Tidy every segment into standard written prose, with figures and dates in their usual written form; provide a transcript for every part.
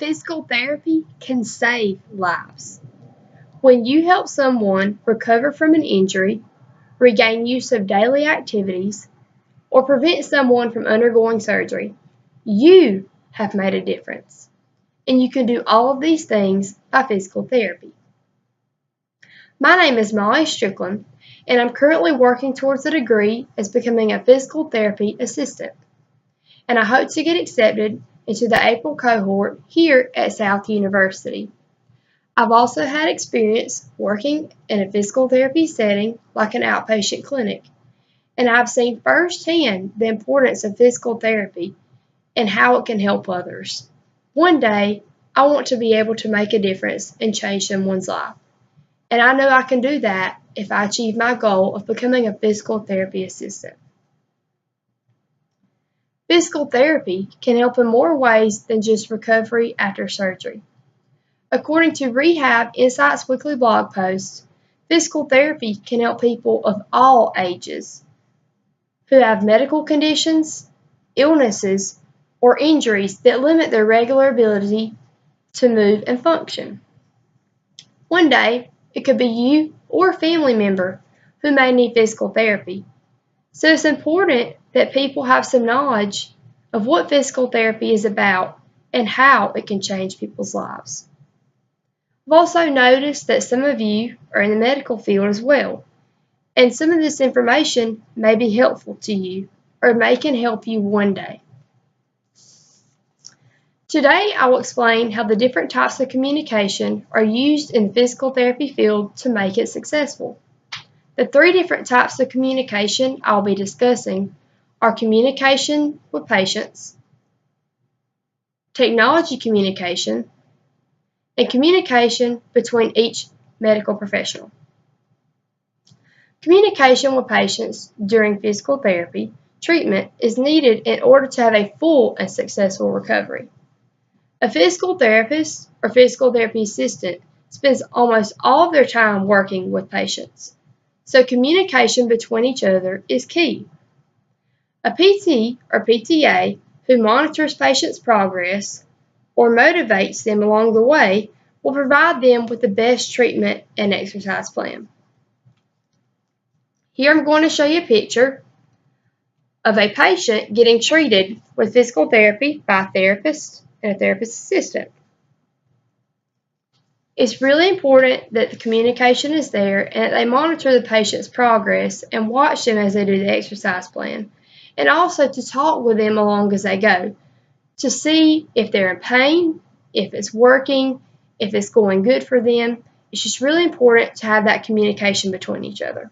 physical therapy can save lives. When you help someone recover from an injury, regain use of daily activities, or prevent someone from undergoing surgery, you have made a difference. And you can do all of these things by physical therapy. My name is Molly Strickland, and I'm currently working towards a degree as becoming a physical therapy assistant. And I hope to get accepted into the April cohort here at South University. I've also had experience working in a physical therapy setting like an outpatient clinic, and I've seen firsthand the importance of physical therapy and how it can help others. One day, I want to be able to make a difference and change someone's life, and I know I can do that if I achieve my goal of becoming a physical therapy assistant. Physical therapy can help in more ways than just recovery after surgery. According to Rehab Insights weekly blog post, physical therapy can help people of all ages who have medical conditions, illnesses, or injuries that limit their regular ability to move and function. One day, it could be you or a family member who may need physical therapy. So it's important that people have some knowledge of what physical therapy is about and how it can change people's lives. I've also noticed that some of you are in the medical field as well, and some of this information may be helpful to you or may can help you one day. Today, I will explain how the different types of communication are used in the physical therapy field to make it successful. The three different types of communication I'll be discussing are communication with patients, technology communication, and communication between each medical professional. Communication with patients during physical therapy treatment is needed in order to have a full and successful recovery. A physical therapist or physical therapy assistant spends almost all of their time working with patients, so communication between each other is key. A PT or PTA who monitors patients' progress or motivates them along the way will provide them with the best treatment and exercise plan. Here I'm going to show you a picture of a patient getting treated with physical therapy by a therapist and a therapist assistant. It's really important that the communication is there and that they monitor the patient's progress and watch them as they do the exercise plan, and also to talk with them along as they go to see if they're in pain, if it's working, if it's going good for them. It's just really important to have that communication between each other.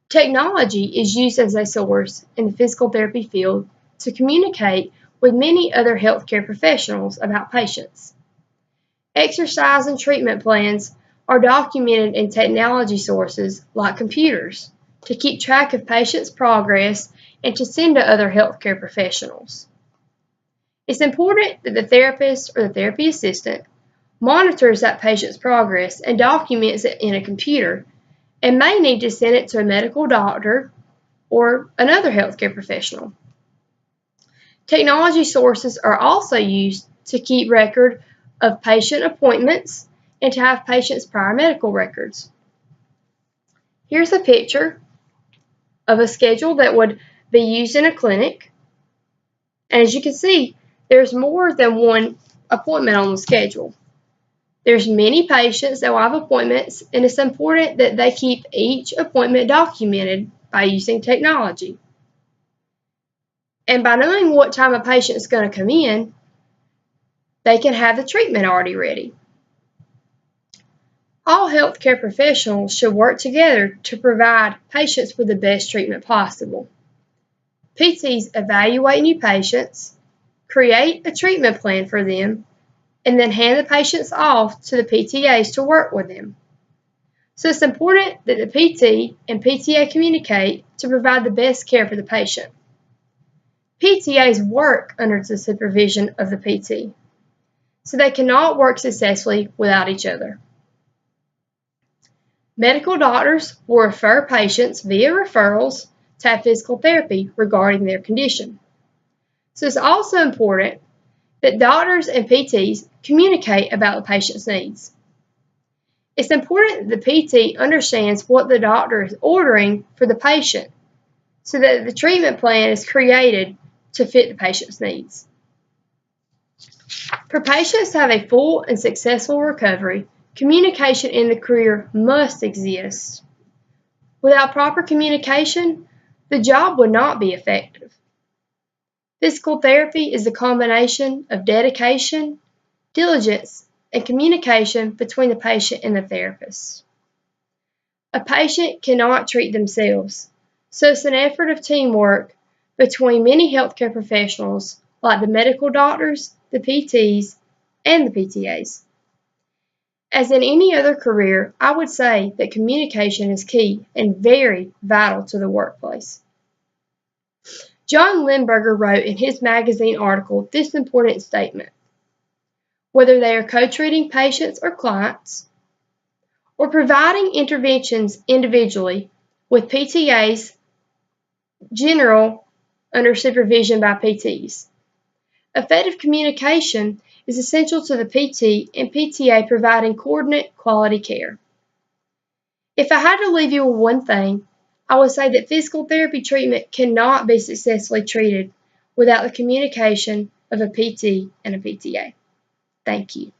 Technology is used as a source in the physical therapy field to communicate with many other healthcare professionals about patients. Exercise and treatment plans are documented in technology sources like computers to keep track of patients' progress and to send to other healthcare professionals. It's important that the therapist or the therapy assistant monitors that patient's progress and documents it in a computer and may need to send it to a medical doctor or another healthcare professional. Technology sources are also used to keep record of patient appointments and to have patients' prior medical records. Here's a picture of a schedule that would be used in a clinic. And as you can see, there's more than one appointment on the schedule. There's many patients that will have appointments, and it's important that they keep each appointment documented by using technology. And by knowing what time a patient is going to come in, they can have the treatment already ready. All healthcare professionals should work together to provide patients with the best treatment possible. PTs evaluate new patients, create a treatment plan for them, and then hand the patients off to the PTAs to work with them. So it's important that the PT and PTA communicate to provide the best care for the patient. PTAs work under the supervision of the PT, so they cannot work successfully without each other. Medical doctors will refer patients via referrals to have physical therapy regarding their condition. So it's also important that doctors and PTs communicate about the patient's needs. It's important that the PT understands what the doctor is ordering for the patient so that the treatment plan is created to fit the patient's needs. For patients to have a full and successful recovery, communication in the career must exist. Without proper communication, the job would not be effective. Physical therapy is a combination of dedication, diligence, and communication between the patient and the therapist. A patient cannot treat themselves, so it's an effort of teamwork between many healthcare professionals like the medical doctors, the PTs, and the PTAs. As in any other career, I would say that communication is key and very vital to the workplace. John Limburger wrote in his magazine article this important statement: whether they are co-treating patients or clients, or providing interventions individually with PTAs, general under supervision by PTs. Effective communication is essential to the PT and PTA providing coordinate quality care. If I had to leave you with one thing, I would say that physical therapy treatment cannot be successfully treated without the communication of a PT and a PTA. Thank you.